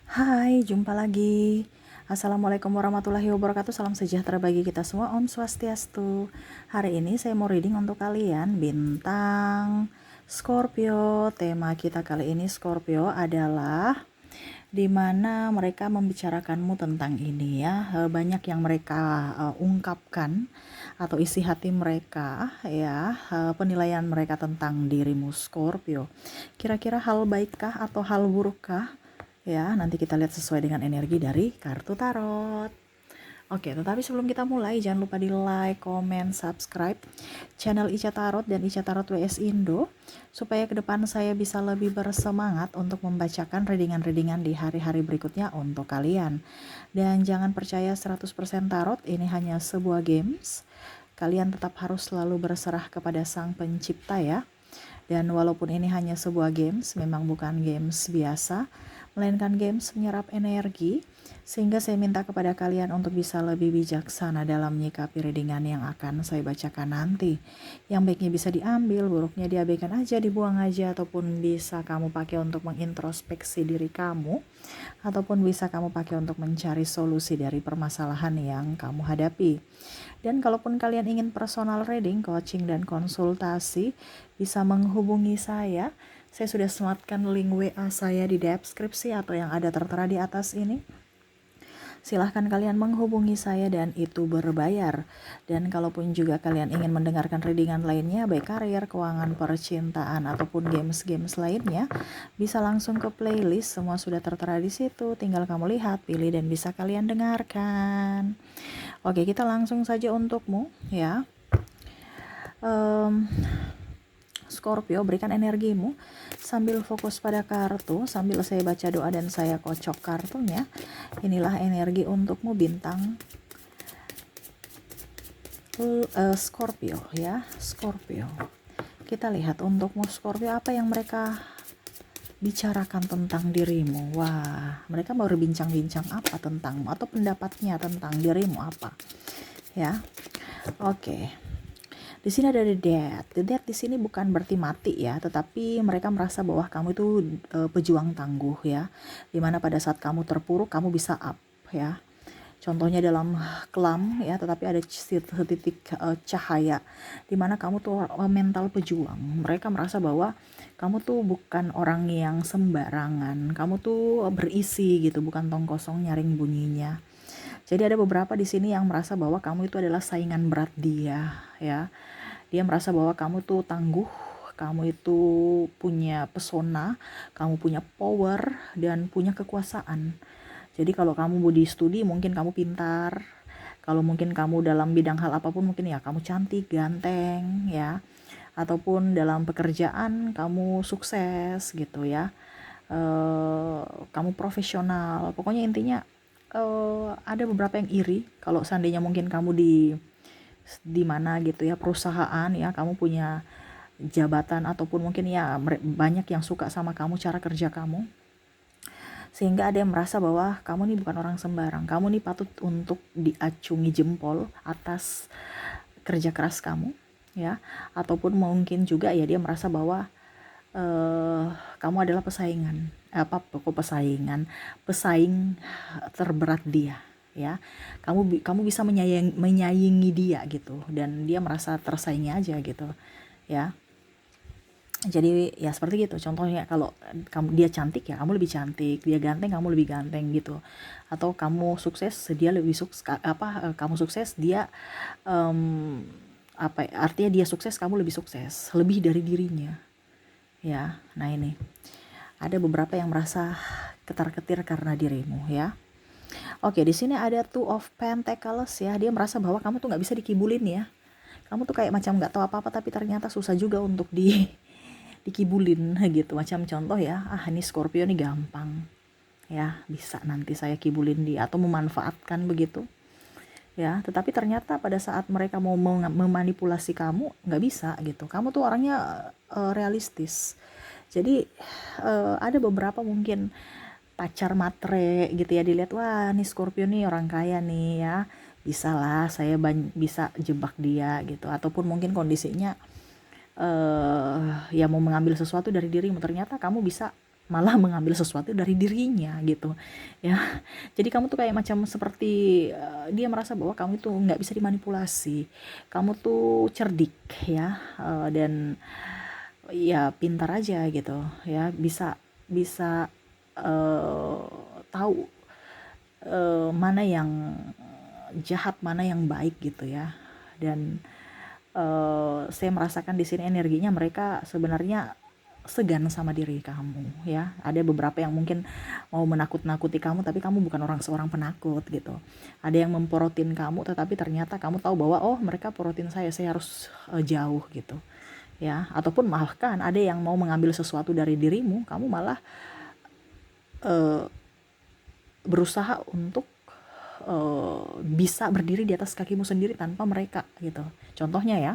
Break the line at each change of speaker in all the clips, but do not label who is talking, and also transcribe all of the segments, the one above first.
Hai, jumpa lagi. Assalamualaikum warahmatullahi wabarakatuh. Salam sejahtera bagi kita semua. Om Swastiastu. Hari ini saya mau reading untuk kalian bintang Scorpio. Tema kita kali ini Scorpio adalah di mana mereka membicarakanmu tentang ini ya. Banyak yang mereka ungkapkan atau isi hati mereka ya, penilaian mereka tentang dirimu Scorpio. Kira-kira hal baikkah atau hal burukkah? Ya, nanti kita lihat sesuai dengan energi dari kartu tarot. Oke, tetapi sebelum kita mulai, jangan lupa di like, comment, subscribe channel Ica Tarot dan Ica Tarot WS Indo, supaya ke depan saya bisa lebih bersemangat untuk membacakan readingan-readingan di hari-hari berikutnya untuk kalian. Dan jangan percaya 100% tarot, ini hanya sebuah games. Kalian tetap harus selalu berserah kepada Sang Pencipta ya. Dan walaupun ini hanya sebuah games, memang bukan games biasa, melainkan games menyerap energi, sehingga saya minta kepada kalian untuk bisa lebih bijaksana dalam menyikapi readingan yang akan saya bacakan nanti. Yang baiknya bisa diambil, buruknya diabaikan aja, dibuang aja, ataupun bisa kamu pakai untuk mengintrospeksi diri kamu, ataupun bisa kamu pakai untuk mencari solusi dari permasalahan yang kamu hadapi. Dan kalaupun kalian ingin personal reading, coaching, dan konsultasi, bisa menghubungi saya. Saya sudah sematkan link WA saya di deskripsi atau yang ada tertera di atas ini. Silahkan kalian menghubungi saya dan itu berbayar. Dan kalaupun juga kalian ingin mendengarkan readingan lainnya, baik karir, keuangan, percintaan, ataupun games-games lainnya, bisa langsung ke playlist, semua sudah tertera di situ. Tinggal kamu lihat, pilih, dan bisa kalian dengarkan. Oke, kita langsung saja untukmu ya. Scorpio, berikan energimu sambil fokus pada kartu, sambil saya baca doa dan saya kocok kartunya. Inilah energi untukmu bintang Scorpio ya, Scorpio. Kita lihat untukmu Scorpio, apa yang mereka bicarakan tentang dirimu. Wah, mereka mau berbincang-bincang apa tentangmu, atau pendapatnya tentang dirimu apa ya. Oke. Di sini ada the death. The death di sini bukan berarti mati ya, tetapi mereka merasa bahwa kamu itu pejuang tangguh ya. Dimana pada saat kamu terpuruk, kamu bisa up ya. Contohnya dalam kelam ya, tetapi ada titik cahaya. Dimana kamu tuh mental pejuang. Mereka merasa bahwa kamu tuh bukan orang yang sembarangan. Kamu tuh berisi gitu, bukan tong kosong nyaring bunyinya. Jadi ada beberapa di sini yang merasa bahwa kamu itu adalah saingan berat dia ya. Dia merasa bahwa kamu tuh tangguh, kamu itu punya pesona, kamu punya power, dan punya kekuasaan. Jadi kalau kamu di studi mungkin kamu pintar, kalau mungkin kamu dalam bidang hal apapun mungkin ya kamu cantik, ganteng ya, ataupun dalam pekerjaan kamu sukses gitu ya, kamu profesional. Pokoknya intinya ada beberapa yang iri kalau seandainya mungkin kamu di mana gitu ya, perusahaan ya, kamu punya jabatan, ataupun mungkin ya banyak yang suka sama kamu, cara kerja kamu, sehingga ada yang merasa bahwa kamu nih bukan orang sembarang, kamu nih patut untuk diacungi jempol atas kerja keras kamu ya. Ataupun mungkin juga ya dia merasa bahwa kamu adalah pesaing terberat dia ya. Kamu bisa menyayangi dia gitu, dan dia merasa tersaingi aja gitu ya. Jadi ya seperti gitu. Contohnya kalau dia cantik ya kamu lebih cantik, dia ganteng kamu lebih ganteng gitu. Atau kamu sukses dia lebih sukses, kamu sukses dia artinya dia sukses kamu lebih sukses, lebih dari dirinya ya. Nah ini ada beberapa yang merasa ketar-ketir karena dirimu ya. Oke, di sini ada Two of Pentacles ya. Dia merasa bahwa kamu tuh nggak bisa dikibulin ya. Kamu tuh kayak macam nggak tahu apa-apa, tapi ternyata susah juga untuk dikibulin gitu. Macam contoh ya, ini Scorpio nih gampang ya, bisa nanti saya kibulin dia, atau memanfaatkan begitu ya. Tetapi ternyata pada saat mereka mau memanipulasi kamu, nggak bisa gitu. Kamu tuh orangnya realistis. Jadi ada beberapa mungkin pacar matre gitu ya, dilihat wah nih Scorpio nih orang kaya nih ya, bisa lah saya bisa jebak dia gitu. Ataupun mungkin kondisinya ya mau mengambil sesuatu dari dirimu, ternyata kamu bisa malah mengambil sesuatu dari dirinya gitu ya. Jadi kamu tuh kayak macam seperti dia merasa bahwa kamu itu nggak bisa dimanipulasi, kamu tuh cerdik ya, dan ya pintar aja gitu ya, bisa bisa eh, tahu mana yang jahat mana yang baik gitu ya. Dan saya merasakan di sini energinya mereka sebenarnya segan sama diri kamu ya. Ada beberapa yang mungkin mau menakut-nakuti kamu, tapi kamu bukan seorang penakut gitu. Ada yang memporotin kamu, tetapi ternyata kamu tahu bahwa oh mereka porotin saya harus jauh gitu ya. Ataupun bahkan ada yang mau mengambil sesuatu dari dirimu, kamu malah berusaha untuk bisa berdiri di atas kakimu sendiri tanpa mereka gitu. Contohnya ya,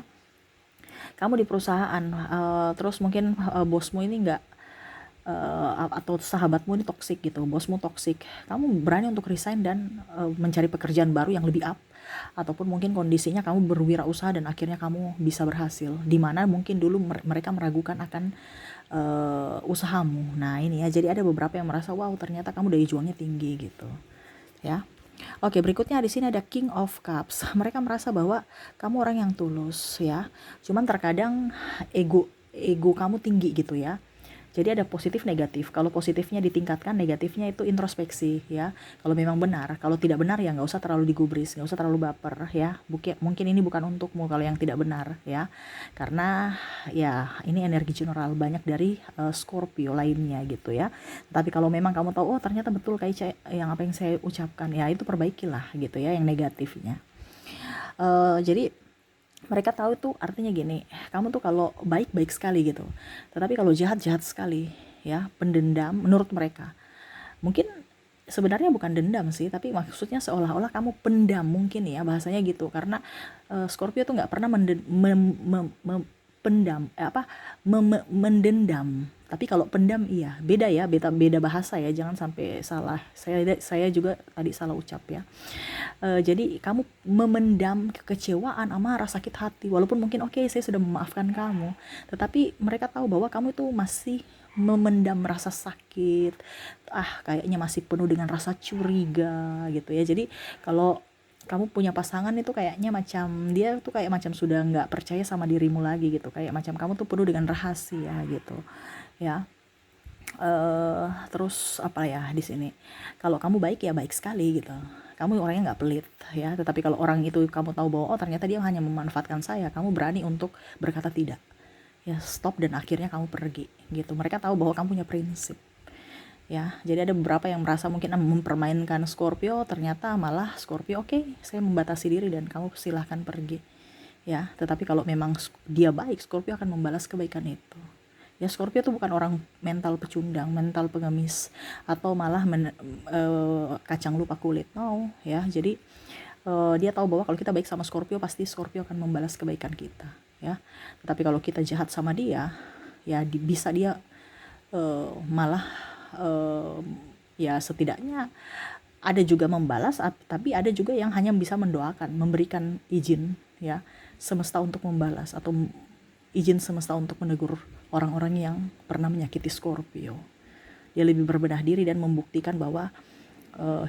kamu di perusahaan, terus mungkin bosmu ini nggak, atau sahabatmu ini toksik gitu, bosmu toksik, kamu berani untuk resign dan mencari pekerjaan baru yang lebih up, ataupun mungkin kondisinya kamu berwirausaha dan akhirnya kamu bisa berhasil, di mana mungkin dulu mereka meragukan akan usahamu. Nah ini ya, jadi ada beberapa yang merasa wow ternyata kamu daya juangnya tinggi gitu ya. Oke, berikutnya di sini ada King of Cups. Mereka merasa bahwa kamu orang yang tulus ya. Cuman terkadang ego kamu tinggi gitu ya. Jadi ada positif negatif. Kalau positifnya ditingkatkan, negatifnya itu introspeksi ya. Kalau memang benar, kalau tidak benar ya nggak usah terlalu digubris, nggak usah terlalu baper ya. Mungkin ini bukan untukmu kalau yang tidak benar ya. Karena ya ini energi general banyak dari Scorpio lainnya gitu ya. Tapi kalau memang kamu tahu oh ternyata betul kayak yang apa yang saya ucapkan ya, itu perbaikilah gitu ya yang negatifnya. Jadi mereka tahu tuh artinya gini, kamu tuh kalau baik-baik sekali gitu, tetapi kalau jahat-jahat sekali ya, pendendam menurut mereka. Mungkin sebenarnya bukan dendam sih, tapi maksudnya seolah-olah kamu pendam mungkin ya bahasanya gitu, karena Scorpio tuh nggak pernah pendam mendendam. Tapi kalau pendam iya beda ya, beda bahasa ya, jangan sampai salah, saya juga tadi salah ucap ya. Jadi kamu memendam kekecewaan, amarah, sakit hati, walaupun mungkin oke, saya sudah memaafkan kamu, tetapi mereka tahu bahwa kamu itu masih memendam rasa sakit, kayaknya masih penuh dengan rasa curiga gitu ya. Jadi kalau kamu punya pasangan itu kayaknya macam dia tuh kayak macam sudah nggak percaya sama dirimu lagi gitu, kayak macam kamu tuh penuh dengan rahasia gitu ya. Terus apa ya di sini, kalau kamu baik ya baik sekali gitu, kamu orangnya nggak pelit ya. Tetapi kalau orang itu kamu tahu bahwa oh ternyata dia hanya memanfaatkan saya, kamu berani untuk berkata tidak ya, stop, dan akhirnya kamu pergi gitu. Mereka tahu bahwa kamu punya prinsip ya. Jadi ada beberapa yang merasa mungkin mempermainkan Scorpio, ternyata malah Scorpio oke, saya membatasi diri dan kamu silahkan pergi ya. Tetapi kalau memang dia baik, Scorpio akan membalas kebaikan itu ya. Scorpio tuh bukan orang mental pecundang, mental pengemis, atau malah kacang lupa kulit, no ya. Jadi dia tahu bahwa kalau kita baik sama Scorpio, pasti Scorpio akan membalas kebaikan kita ya. Tetapi kalau kita jahat sama dia ya, bisa dia malah ya setidaknya ada juga membalas, tapi ada juga yang hanya bisa mendoakan, memberikan izin ya semesta untuk membalas, atau izin semesta untuk menegur orang-orang yang pernah menyakiti Scorpio. Dia lebih berbenah diri dan membuktikan bahwa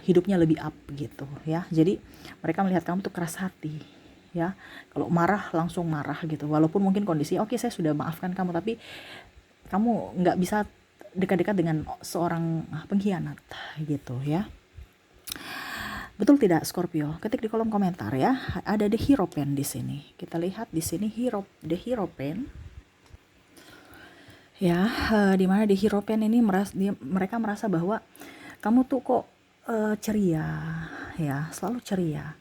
hidupnya lebih up gitu ya. Jadi mereka melihat kamu tuh keras hati ya. Kalau marah langsung marah gitu, walaupun mungkin kondisi oke, saya sudah maafkan kamu, tapi kamu nggak bisa dekat-dekat dengan seorang pengkhianat gitu ya. Betul tidak Scorpio? Ketik di kolom komentar ya. Ada The Hierophant di sini. Kita lihat di sini The Hierophant. Ya, di mana The Hierophant ini mereka merasa bahwa kamu tuh kok ceria ya, selalu ceria,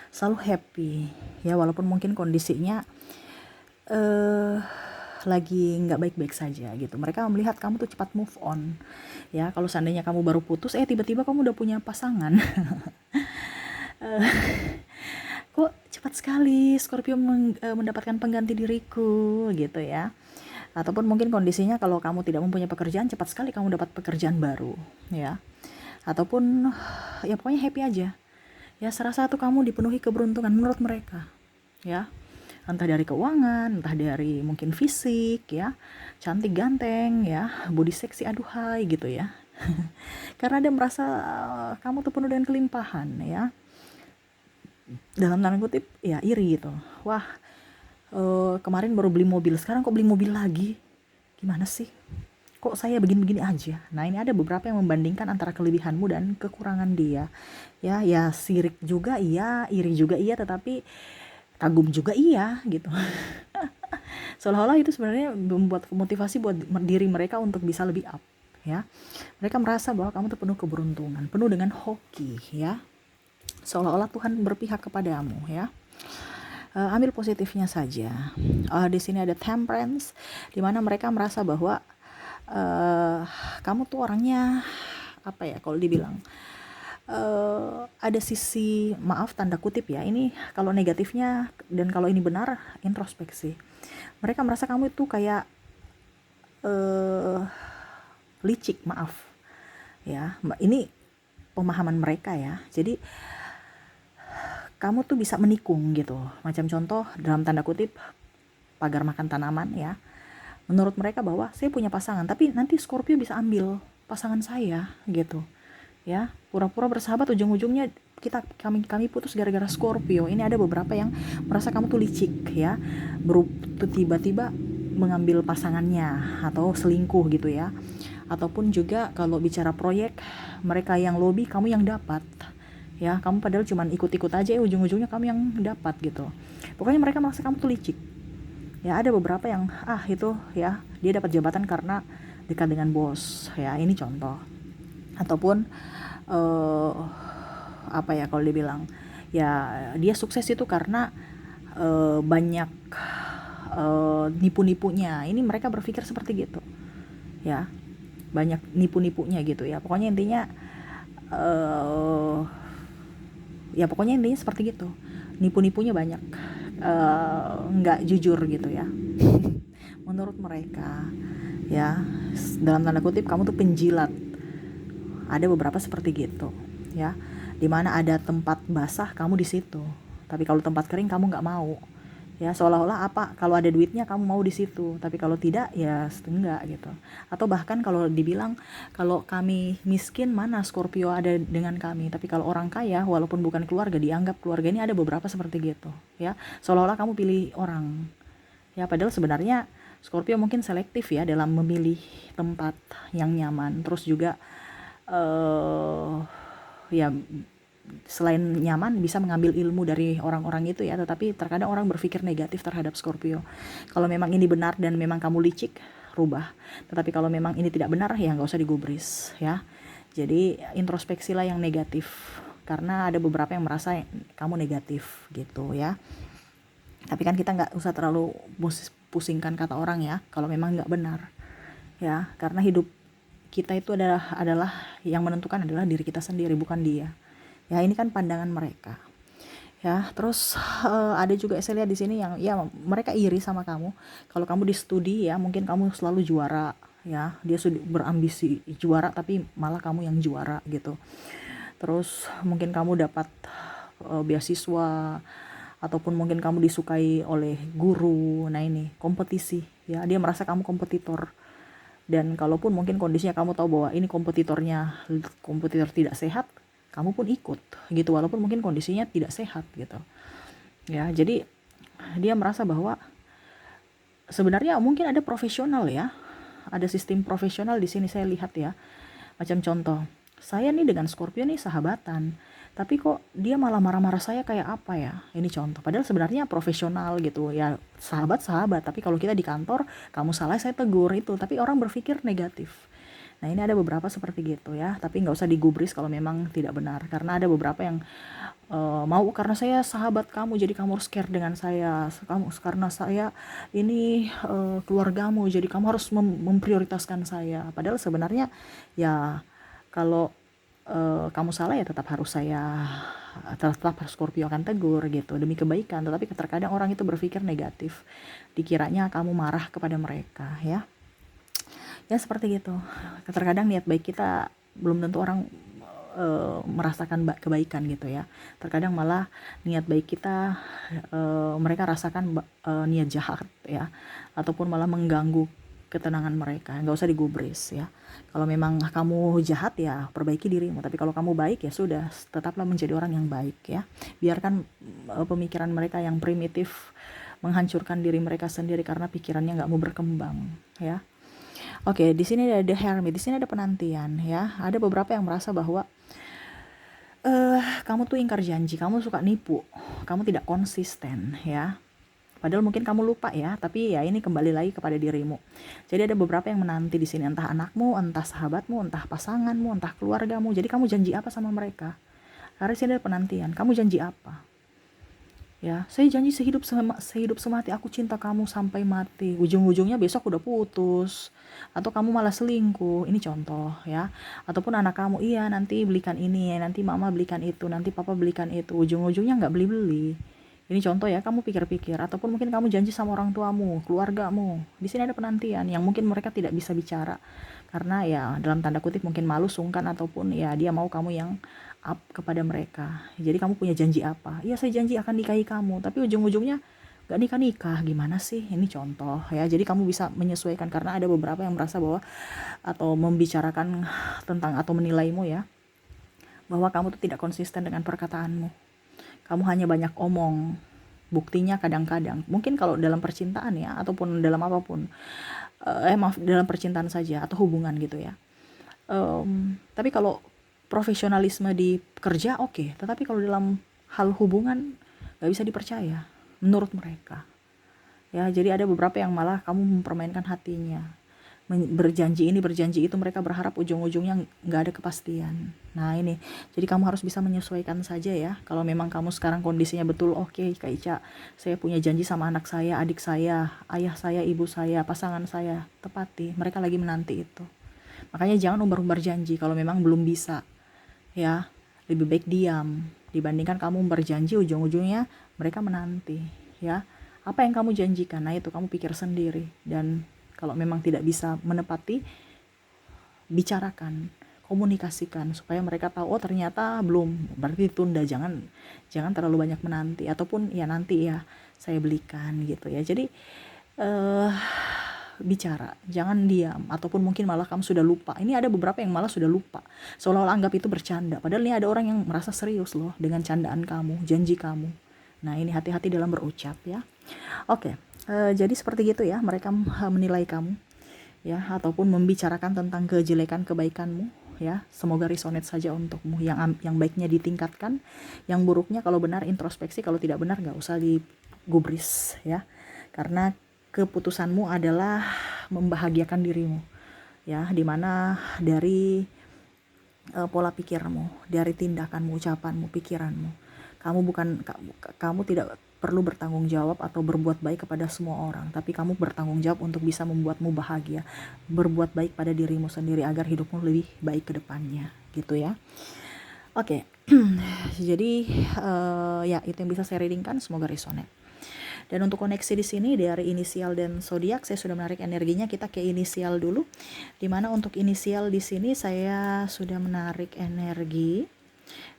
selalu happy ya, walaupun mungkin kondisinya lagi nggak baik-baik saja gitu. Mereka melihat kamu tuh cepat move on ya. Kalau seandainya kamu baru putus, tiba-tiba kamu udah punya pasangan. Kok cepat sekali Scorpio mendapatkan pengganti diriku gitu ya. Ataupun mungkin kondisinya kalau kamu tidak mempunyai pekerjaan, cepat sekali kamu dapat pekerjaan baru ya. Ataupun ya pokoknya happy aja ya, serasa tuh kamu dipenuhi keberuntungan menurut mereka ya. entah dari keuangan, entah dari mungkin fisik ya, cantik ganteng ya, body seksi aduhai gitu ya. Karena dia merasa kamu tuh penuh dengan kelimpahan ya, dalam tanda kutip ya iri gitu. Wah, kemarin baru beli mobil, sekarang kok beli mobil lagi, gimana sih, kok saya begini-begini aja. Nah, ini ada beberapa yang membandingkan antara kelebihanmu dan kekurangan dia ya. Ya sirik juga iya, iri juga iya, tetapi kagum juga iya gitu. Seolah-olah itu sebenarnya membuat motivasi buat diri mereka untuk bisa lebih up ya. Mereka merasa bahwa kamu tuh penuh keberuntungan, penuh dengan hoki ya, seolah-olah Tuhan berpihak kepadamu ya. Ambil positifnya saja. Di sini ada temperance, di mana mereka merasa bahwa kamu tuh orangnya apa ya, kalau dibilang ada sisi, maaf tanda kutip ya, ini kalau negatifnya, dan kalau ini benar, introspeksi. Mereka merasa kamu itu kayak licik, maaf ya, ini pemahaman mereka ya. Jadi kamu tuh bisa menikung gitu, macam contoh dalam tanda kutip pagar makan tanaman ya. Menurut mereka bahwa saya punya pasangan, tapi nanti Scorpio bisa ambil pasangan saya gitu ya. Pura-pura bersahabat, ujung-ujungnya kami putus gara-gara Scorpio. Ini ada beberapa yang merasa kamu tuh licik ya, tiba-tiba mengambil pasangannya atau selingkuh gitu ya. Ataupun juga kalau bicara proyek, mereka yang lobby, kamu yang dapat ya. Kamu padahal cuman ikut-ikut aja, ujung-ujungnya kamu yang dapat gitu. Pokoknya mereka merasa kamu tuh licik ya. Ada beberapa yang itu ya, dia dapat jabatan karena dekat dengan bos ya, ini contoh. Ataupun apa ya, kalau dibilang ya, dia sukses itu karena banyak nipu-nipunya. Ini mereka berpikir seperti gitu ya, banyak nipu-nipunya gitu ya. Pokoknya intinya seperti gitu, nipu-nipunya banyak, nggak jujur gitu ya. Menurut mereka ya, dalam tanda kutip kamu tuh penjilat. Ada beberapa seperti gitu ya, dimana ada tempat basah kamu di situ, tapi kalau tempat kering kamu nggak mau ya. Seolah-olah apa, kalau ada duitnya kamu mau di situ, tapi kalau tidak ya enggak gitu. Atau bahkan kalau dibilang, kalau kami miskin mana Scorpio ada dengan kami, tapi kalau orang kaya walaupun bukan keluarga dianggap keluarga. Ini ada beberapa seperti gitu ya, seolah-olah kamu pilih orang ya, padahal sebenarnya Scorpio mungkin selektif ya dalam memilih tempat yang nyaman. Terus juga ya selain nyaman bisa mengambil ilmu dari orang-orang itu ya. Tetapi terkadang orang berpikir negatif terhadap Scorpio. Kalau memang ini benar dan memang kamu licik, rubah. Tetapi kalau memang ini tidak benar, ya nggak usah digubris ya. Jadi introspeksilah yang negatif, karena ada beberapa yang merasa kamu negatif gitu ya. Tapi kan kita nggak usah terlalu pusingkan kata orang ya, kalau memang nggak benar ya. Karena hidup kita itu adalah yang menentukan adalah diri kita sendiri, bukan dia ya. Ini kan pandangan mereka ya. Terus ada juga saya lihat di sini yang ya mereka iri sama kamu kalau kamu di studi ya, mungkin kamu selalu juara ya. Dia sudah berambisi juara tapi malah kamu yang juara gitu. Terus mungkin kamu dapat beasiswa, ataupun mungkin kamu disukai oleh guru. Nah, ini kompetisi ya, dia merasa kamu kompetitor. Dan kalaupun mungkin kondisinya kamu tahu bahwa ini kompetitor tidak sehat, kamu pun ikut gitu, walaupun mungkin kondisinya tidak sehat gitu ya. Jadi dia merasa bahwa sebenarnya mungkin ada profesional ya, ada sistem profesional di sini saya lihat ya. Macam contoh, saya nih dengan Scorpio nih sahabatan, tapi kok dia malah marah-marah saya kayak apa ya. Ini contoh, padahal sebenarnya profesional gitu ya, sahabat-sahabat. Tapi kalau kita di kantor, kamu salah saya tegur itu, tapi orang berpikir negatif. Nah, ini ada beberapa seperti gitu ya, tapi nggak usah digubris kalau memang tidak benar. Karena ada beberapa yang mau karena saya sahabat kamu jadi kamu harus care dengan saya, karena saya ini keluargamu jadi kamu harus memprioritaskan saya. Padahal sebenarnya ya, kalau kamu salah ya tetap harus Scorpio akan tegur gitu demi kebaikan. Tetapi terkadang orang itu berpikir negatif, dikiranya kamu marah kepada mereka ya seperti gitu. Terkadang niat baik kita belum tentu orang merasakan kebaikan gitu ya. Terkadang malah niat baik kita mereka rasakan niat jahat ya, ataupun malah mengganggu ketenangan mereka. Nggak usah digubris ya. Kalau memang kamu jahat ya perbaiki dirimu, tapi kalau kamu baik ya sudah, tetaplah menjadi orang yang baik ya. Biarkan pemikiran mereka yang primitif menghancurkan diri mereka sendiri karena pikirannya nggak mau berkembang ya. Oke, di sini ada the hermit, di sini ada penantian ya. Ada beberapa yang merasa bahwa kamu tuh ingkar janji, kamu suka nipu, kamu tidak konsisten ya. Padahal mungkin kamu lupa ya, tapi ya ini kembali lagi kepada dirimu. Jadi ada beberapa yang menanti di sini, entah anakmu, entah sahabatmu, entah pasanganmu, entah keluargamu. Jadi kamu janji apa sama mereka? Karena sini ada penantian. Kamu janji apa? Ya, saya janji sehidup semati aku cinta kamu sampai mati. Ujung-ujungnya besok udah putus, atau kamu malah selingkuh. Ini contoh ya. Ataupun anak kamu, iya nanti belikan ini, nanti mama belikan itu, nanti papa belikan itu. Ujung-ujungnya nggak beli-beli. Ini contoh ya, kamu pikir-pikir. Ataupun mungkin kamu janji sama orang tuamu, keluargamu. Di sini ada penantian yang mungkin mereka tidak bisa bicara karena ya dalam tanda kutip mungkin malu, sungkan, ataupun ya dia mau kamu yang up kepada mereka. Jadi kamu punya janji apa? Ya saya janji akan nikahi kamu, tapi ujung-ujungnya gak nikah-nikah. Gimana sih? Ini contoh ya. Jadi kamu bisa menyesuaikan karena ada beberapa yang merasa bahwa atau membicarakan tentang atau menilaimu ya, bahwa kamu tuh tidak konsisten dengan perkataanmu. Kamu hanya banyak omong. Buktinya kadang-kadang mungkin kalau dalam percintaan ya, ataupun dalam apapun, maaf, dalam percintaan saja atau hubungan gitu ya. Tapi kalau profesionalisme di kerja oke, tetapi kalau dalam hal hubungan gak bisa dipercaya menurut mereka ya. Jadi ada beberapa yang malah kamu mempermainkan hatinya, berjanji ini berjanji itu, mereka berharap ujung-ujungnya gak ada kepastian. Nah ini, jadi kamu harus bisa menyesuaikan saja ya. Kalau memang kamu sekarang kondisinya betul, oke, Kak Ica, saya punya janji sama anak saya, adik saya, ayah saya, ibu saya, pasangan saya, tepati. Mereka lagi menanti itu. Makanya jangan umbar-umbar janji kalau memang belum bisa ya. Lebih baik diam dibandingkan kamu berjanji ujung-ujungnya mereka menanti ya. Apa yang kamu janjikan, nah itu kamu pikir sendiri. Dan kalau memang tidak bisa menepati, bicarakan, komunikasikan supaya mereka tahu, oh ternyata belum, berarti ditunda. Jangan terlalu banyak menanti, ataupun ya nanti ya saya belikan gitu ya. Jadi bicara, jangan diam, ataupun mungkin malah kamu sudah lupa. Ini ada beberapa yang malah sudah lupa, seolah-olah anggap itu bercanda, padahal ini ada orang yang merasa serius loh dengan candaan kamu, janji kamu. Nah ini hati-hati dalam berucap ya. Oke, jadi seperti gitu ya, mereka menilai kamu ya, ataupun membicarakan tentang kejelekan kebaikanmu ya. Semoga resonate saja untukmu. Yang baiknya ditingkatkan, yang buruknya kalau benar introspeksi, kalau tidak benar nggak usah digubris ya. Karena keputusanmu adalah membahagiakan dirimu ya, dimana dari pola pikirmu, dari tindakanmu, ucapanmu, pikiranmu. Kamu tidak perlu bertanggung jawab atau berbuat baik kepada semua orang, tapi kamu bertanggung jawab untuk bisa membuatmu bahagia, berbuat baik pada dirimu sendiri agar hidupmu lebih baik ke depannya gitu ya. Oke. Jadi ya itu yang bisa saya readingkan, semoga resonate. Dan untuk koneksi di sini dari inisial dan zodiak, saya sudah menarik energinya. Kita ke inisial dulu. Dimana untuk inisial di sini saya sudah menarik energi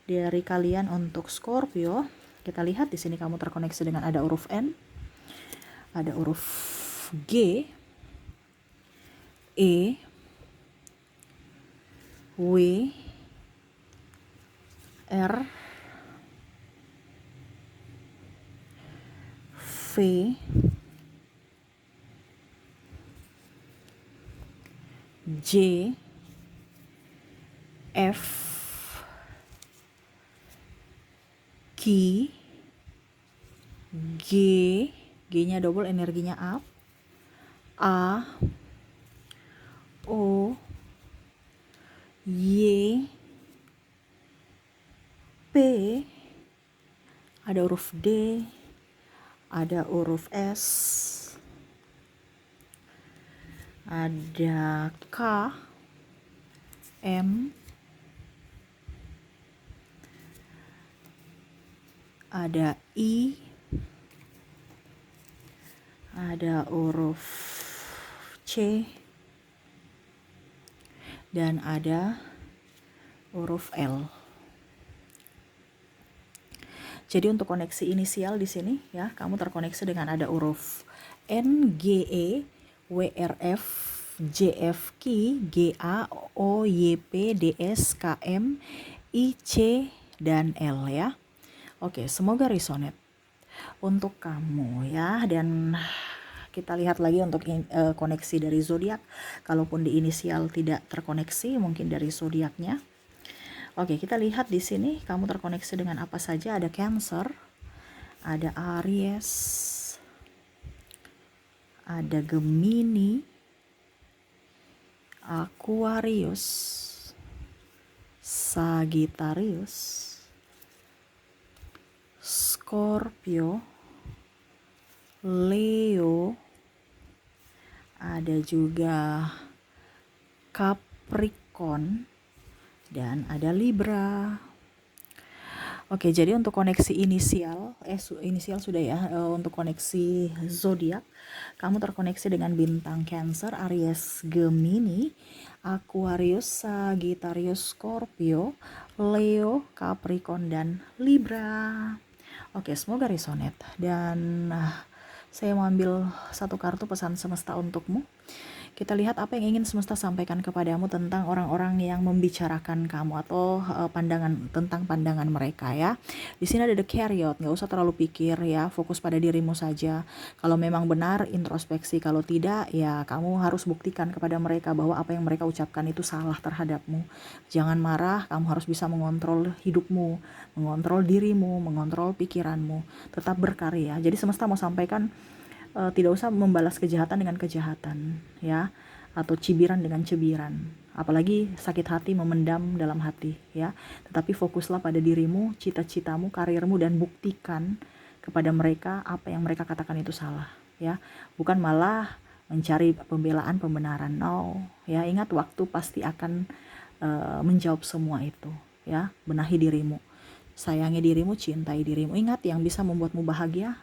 dari kalian untuk Scorpio. Kita lihat di sini kamu terkoneksi dengan ada huruf N, ada huruf G, E, W, R, V, J, F, Q, G, G-nya double, energinya up, A, O, Y, P, ada huruf D, ada huruf S, ada K, M, ada I, ada huruf C, dan ada huruf L. Jadi untuk koneksi inisial di sini ya, kamu terkoneksi dengan ada huruf N, G, E, W, R, F, J, F, Q, G, A, O, Y, P, D, S, K, M, I, C, dan L ya. Oke, semoga resonate untuk kamu ya. Dan kita lihat lagi untuk koneksi dari zodiak. Kalaupun di inisial tidak terkoneksi, mungkin dari zodiaknya. Oke, kita lihat di sini kamu terkoneksi dengan apa saja. Ada Cancer, ada Aries, ada Gemini, Aquarius, Sagittarius, Scorpio, Leo, ada juga Capricorn, dan ada Libra. Oke, jadi untuk koneksi inisial, inisial sudah ya. Untuk koneksi zodiak, kamu terkoneksi dengan bintang Cancer, Aries, Gemini, Aquarius, Sagittarius, Scorpio, Leo, Capricorn, dan Libra. Oke, semoga resonate. Dan saya mau ambil satu kartu pesan semesta untukmu. Kita lihat apa yang ingin semesta sampaikan kepadamu tentang orang-orang yang membicarakan kamu atau pandangan mereka ya. Di sini ada the Chariot, nggak usah terlalu pikir ya, fokus pada dirimu saja. Kalau memang benar, introspeksi. Kalau tidak, ya kamu harus buktikan kepada mereka bahwa apa yang mereka ucapkan itu salah terhadapmu. Jangan marah, kamu harus bisa mengontrol hidupmu, mengontrol dirimu, mengontrol pikiranmu. Tetap berkarya. Jadi semesta mau sampaikan, tidak usah membalas kejahatan dengan kejahatan ya, atau cibiran dengan cibiran, apalagi sakit hati memendam dalam hati ya. Tetapi fokuslah pada dirimu, cita-citamu, karirmu, dan buktikan kepada mereka apa yang mereka katakan itu salah ya, bukan malah mencari pembelaan, pembenaran. No ya, ingat waktu pasti akan menjawab semua itu ya. Benahi dirimu, sayangi dirimu, cintai dirimu. Ingat, yang bisa membuatmu bahagia,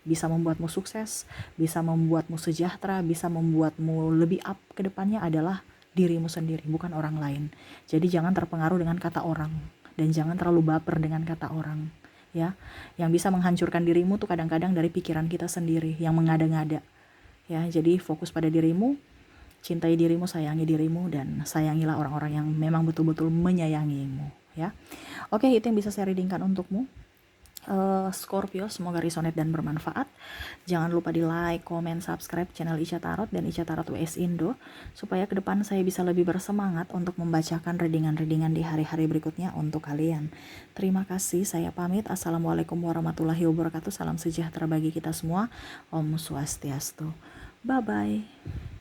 bisa membuatmu sukses, bisa membuatmu sejahtera, bisa membuatmu lebih up ke depannya adalah dirimu sendiri, bukan orang lain. Jadi jangan terpengaruh dengan kata orang, dan jangan terlalu baper dengan kata orang ya. Yang bisa menghancurkan dirimu tuh kadang-kadang dari pikiran kita sendiri yang mengada-ngada ya. Jadi fokus pada dirimu, cintai dirimu, sayangi dirimu, dan sayangilah orang-orang yang memang betul-betul menyayangimu ya. Oke, itu yang bisa saya readingkan untukmu. Scorpio, semoga resonate dan bermanfaat. Jangan lupa di like, comment, subscribe channel Ica Tarot dan Ica Tarot WS Indo, supaya ke depan saya bisa lebih bersemangat untuk membacakan readingan-readingan di hari-hari berikutnya untuk kalian. Terima kasih, saya pamit. Assalamualaikum warahmatullahi wabarakatuh. Salam sejahtera bagi kita semua. Om Swastiastu. Bye bye.